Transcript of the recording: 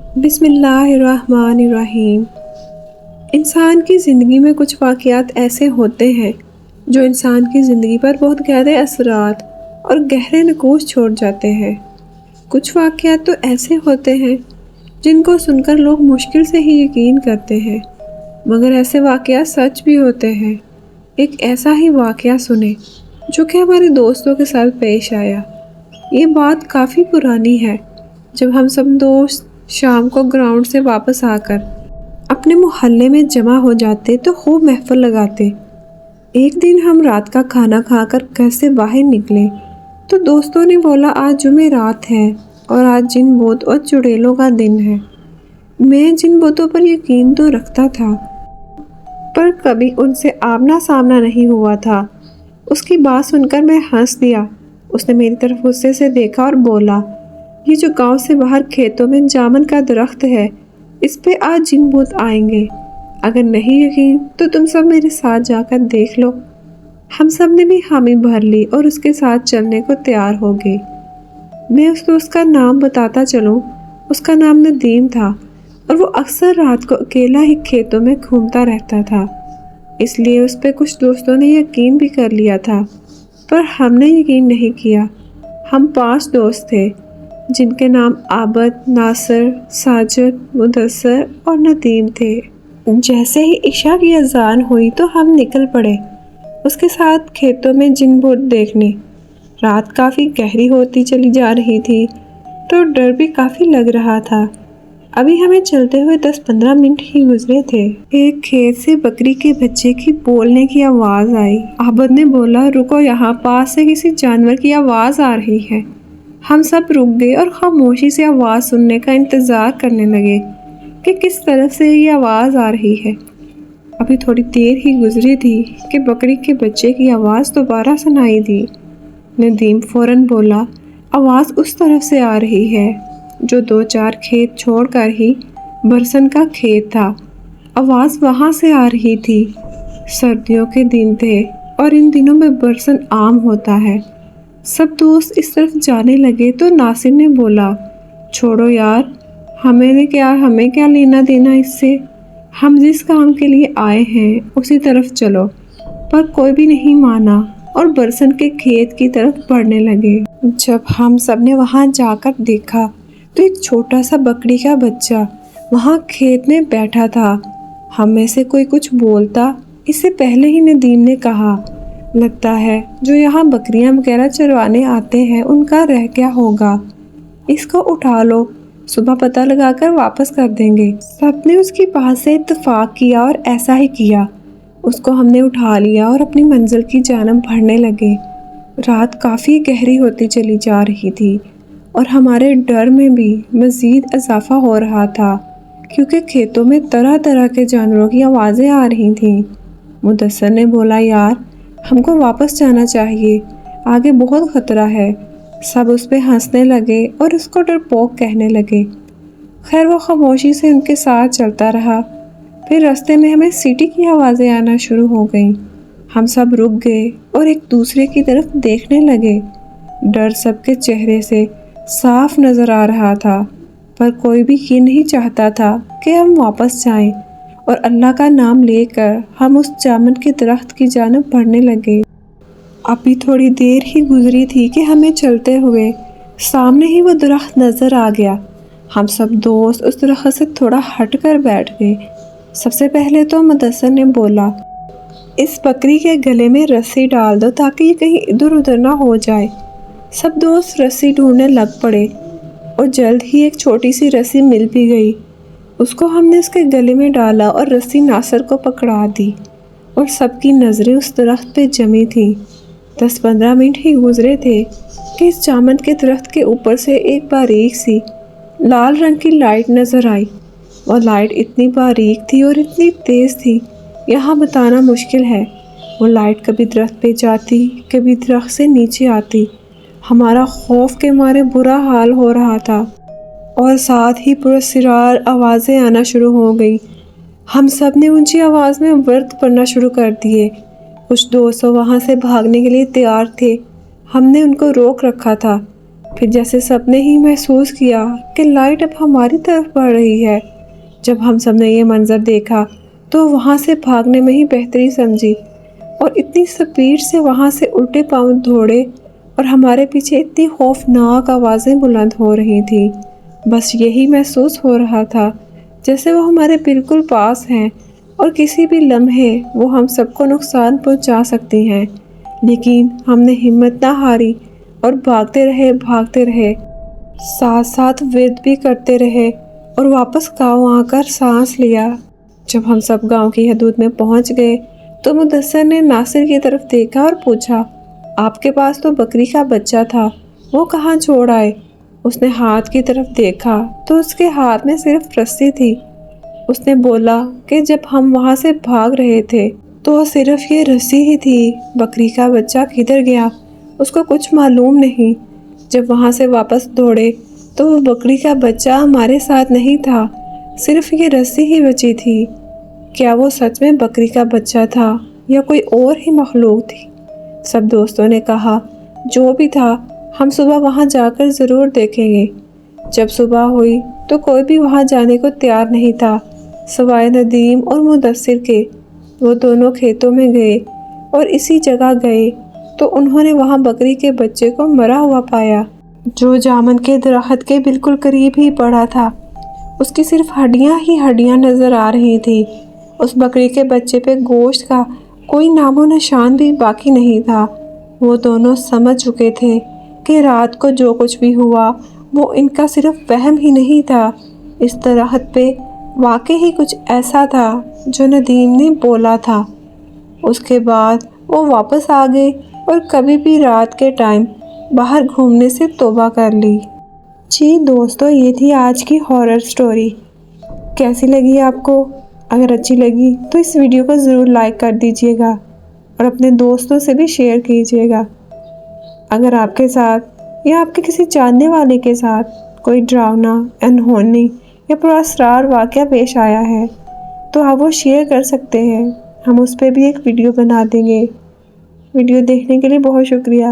بسم اللہ الرحمن الرحیم۔ انسان کی زندگی میں کچھ واقعات ایسے ہوتے ہیں جو انسان کی زندگی پر بہت گہرے اثرات اور گہرے نقوش چھوڑ جاتے ہیں۔ کچھ واقعات تو ایسے ہوتے ہیں جن کو سن کر لوگ مشکل سے ہی یقین کرتے ہیں، مگر ایسے واقعات سچ بھی ہوتے ہیں۔ ایک ایسا ہی واقعہ سنیں جو کہ ہمارے دوستوں کے ساتھ پیش آیا۔ یہ بات کافی پرانی ہے، جب ہم سب دوست شام کو گراؤنڈ سے واپس آ کر اپنے محلے میں جمع ہو جاتے تو خوب محفل لگاتے۔ ایک دن ہم رات کا کھانا کھا کر گھر سے باہر نکلے تو دوستوں نے بولا آج جمعرات ہے اور آج جن بوت اور چڑیلوں کا دن ہے۔ میں جن بوتوں پر یقین تو رکھتا تھا پر کبھی ان سے آمنا سامنا نہیں ہوا تھا۔ اس کی بات سن کر میں ہنس دیا۔ اس نے میری طرف غصے سے دیکھا اور بولا، یہ جو گاؤں سے باہر کھیتوں میں جامن کا درخت ہے، اس پہ آج جن بھوت آئیں گے۔ اگر نہیں یقین تو تم سب میرے ساتھ جا کر دیکھ لو۔ ہم سب نے بھی حامی بھر لی اور اس کے ساتھ چلنے کو تیار ہو گئے۔ میں اس دوست کا نام بتاتا چلوں، اس کا نام ندیم تھا اور وہ اکثر رات کو اکیلا ہی کھیتوں میں گھومتا رہتا تھا، اس لیے اس پہ کچھ دوستوں نے یقین بھی کر لیا تھا، پر ہم نے یقین نہیں کیا۔ ہم 5 دوست تھے جن کے نام عابد، ناصر، ساجد، مدثر اور ندیم تھے۔ جیسے ہی عشاء کی اذان ہوئی تو ہم نکل پڑے اس کے ساتھ کھیتوں میں جن بھوت دیکھنے۔ رات کافی گہری ہوتی چلی جا رہی تھی تو ڈر بھی کافی لگ رہا تھا۔ ابھی ہمیں چلتے ہوئے 10-15 منٹ ہی گزرے تھے، ایک کھیت سے بکری کے بچے کی بولنے کی آواز آئی۔ عابد نے بولا، رکو، یہاں پاس سے کسی جانور کی آواز آ رہی ہے۔ ہم سب رک گئے اور خاموشی سے آواز سننے کا انتظار کرنے لگے کہ کس طرف سے یہ آواز آ رہی ہے۔ ابھی تھوڑی دیر ہی گزری تھی کہ بکری کے بچے کی آواز دوبارہ سنائی دی۔ ندیم فوراً بولا، آواز اس طرف سے آ رہی ہے، جو 2-4 کھیت چھوڑ کر ہی برسن کا کھیت تھا۔ آواز وہاں سے آ رہی تھی۔ سردیوں کے دن تھے اور ان دنوں میں برسن عام ہوتا ہے۔ سب دوست اس طرف جانے لگے تو ناصر نے بولا، چھوڑو یار، ہمیں کیا لینا دینا اس سے، ہم جس کام کے لیے آئے ہیں اسی طرف چلو۔ پر کوئی بھی نہیں مانا اور برسن کے کھیت کی طرف بڑھنے لگے۔ جب ہم سب نے وہاں جا کر دیکھا تو ایک چھوٹا سا بکری کا بچہ وہاں کھیت میں بیٹھا تھا۔ ہم میں سے کوئی کچھ بولتا اس سے پہلے ہی ندیم نے کہا، لگتا ہے جو یہاں بکریاں وغیرہ چروانے آتے ہیں ان کا رہ گیا ہوگا، اس کو اٹھا لو، صبح پتہ لگا کر واپس کر دیں گے۔ سب نے اس کی بات سے اتفاق کیا اور ایسا ہی کیا۔ اس کو ہم نے اٹھا لیا اور اپنی منزل کی جانب بڑھنے لگے۔ رات کافی گہری ہوتی چلی جا رہی تھی اور ہمارے ڈر میں بھی مزید اضافہ ہو رہا تھا، کیونکہ کھیتوں میں طرح طرح کے جانوروں کی آوازیں آ رہی تھیں۔ مدثر نے بولا، یار، ہم کو واپس جانا چاہیے، آگے بہت خطرہ ہے۔ سب اس پہ ہنسنے لگے اور اس کو ڈرپوک کہنے لگے۔ خیر وہ خاموشی سے ان کے ساتھ چلتا رہا۔ پھر راستے میں ہمیں سیٹی کی آوازیں آنا شروع ہو گئیں۔ ہم سب رک گئے اور ایک دوسرے کی طرف دیکھنے لگے۔ ڈر سب کے چہرے سے صاف نظر آ رہا تھا، پر کوئی بھی یہ نہیں چاہتا تھا کہ ہم واپس جائیں، اور اللہ کا نام لے کر ہم اس جامن کے درخت کی جانب بڑھنے لگے۔ ابھی تھوڑی دیر ہی گزری تھی کہ ہمیں چلتے ہوئے سامنے ہی وہ درخت نظر آ گیا۔ ہم سب دوست اس درخت سے تھوڑا ہٹ کر بیٹھ گئے۔ سب سے پہلے تو مدثر نے بولا، اس بکری کے گلے میں رسی ڈال دو تاکہ یہ کہیں ادھر ادھر نہ ہو جائے۔ سب دوست رسی ڈھونڈنے لگ پڑے اور جلد ہی ایک چھوٹی سی رسی مل بھی گئی۔ اس کو ہم نے اس کے گلے میں ڈالا اور رسی ناصر کو پکڑا دی اور سب کی نظریں اس درخت پہ جمی تھیں۔ 10-15 منٹ ہی گزرے تھے کہ اس جامن کے درخت کے اوپر سے ایک باریک سی لال رنگ کی لائٹ نظر آئی۔ وہ لائٹ اتنی باریک تھی اور اتنی تیز تھی، یہاں بتانا مشکل ہے۔ وہ لائٹ کبھی درخت پہ جاتی، کبھی درخت سے نیچے آتی۔ ہمارا خوف کے مارے برا حال ہو رہا تھا اور ساتھ ہی پراسرار آوازیں آنا شروع ہو گئی۔ ہم سب نے اونچی آواز میں ورد پڑھنا شروع کر دیے۔ کچھ دوست وہاں سے بھاگنے کے لیے تیار تھے، ہم نے ان کو روک رکھا تھا۔ پھر جیسے سب نے ہی محسوس کیا کہ لائٹ اب ہماری طرف بڑھ رہی ہے۔ جب ہم سب نے یہ منظر دیکھا تو وہاں سے بھاگنے میں ہی بہتری سمجھی اور اتنی سپیڈ سے وہاں سے الٹے پاؤں دوڑے اور ہمارے پیچھے اتنی خوفناک آوازیں بلند ہو رہی تھی۔ بس یہی محسوس ہو رہا تھا جیسے وہ ہمارے بالکل پاس ہیں اور کسی بھی لمحے وہ ہم سب کو نقصان پہنچا سکتی ہیں۔ لیکن ہم نے ہمت نہ ہاری اور بھاگتے رہے، ساتھ ساتھ ورد بھی کرتے رہے اور واپس گاؤں آ کر سانس لیا۔ جب ہم سب گاؤں کی حدود میں پہنچ گئے تو مدثر نے ناصر کی طرف دیکھا اور پوچھا، آپ کے پاس تو بکری کا بچہ تھا، وہ کہاں چھوڑ آئے؟ اس نے ہاتھ کی طرف دیکھا تو اس کے ہاتھ میں صرف رسی تھی۔ اس نے بولا کہ جب ہم وہاں سے بھاگ رہے تھے تو صرف یہ رسی ہی تھی، بکری کا بچہ کدھر گیا اس کو کچھ معلوم نہیں۔ جب وہاں سے واپس دوڑے تو وہ بکری کا بچہ ہمارے ساتھ نہیں تھا، صرف یہ رسی ہی بچی تھی۔ کیا وہ سچ میں بکری کا بچہ تھا یا کوئی اور ہی مخلوق تھی؟ سب دوستوں نے کہا، جو بھی تھا ہم صبح وہاں جا کر ضرور دیکھیں گے۔ جب صبح ہوئی تو کوئی بھی وہاں جانے کو تیار نہیں تھا سوائے ندیم اور مدثر کے۔ وہ دونوں کھیتوں میں گئے اور اسی جگہ گئے تو انہوں نے وہاں بکری کے بچے کو مرا ہوا پایا، جو جامن کے درخت کے بالکل قریب ہی پڑا تھا۔ اس کی صرف ہڈیاں ہی ہڈیاں نظر آ رہی تھی۔ اس بکری کے بچے پہ گوشت کا کوئی نام و نشان بھی باقی نہیں تھا۔ وہ دونوں سمجھ چکے تھے کہ رات کو جو کچھ بھی ہوا وہ ان کا صرف وہم ہی نہیں تھا، اس درخت پہ واقعی ہی کچھ ایسا تھا جو ندیم نے بولا تھا۔ اس کے بعد وہ واپس آ گئے اور کبھی بھی رات کے ٹائم باہر گھومنے سے توبہ کر لی۔ جی دوستو، یہ تھی آج کی ہارر سٹوری۔ کیسی لگی آپ کو؟ اگر اچھی لگی تو اس ویڈیو کو ضرور لائک کر دیجیے گا اور اپنے دوستوں سے بھی شیئر کیجیے گا۔ اگر آپ کے ساتھ یا آپ کے کسی جاننے والے کے ساتھ کوئی ڈراؤنا، انہونی یا پراسرار واقعہ پیش آیا ہے تو آپ وہ شیئر کر سکتے ہیں، ہم اس پہ بھی ایک ویڈیو بنا دیں گے۔ ویڈیو دیکھنے کے لیے بہت شکریہ۔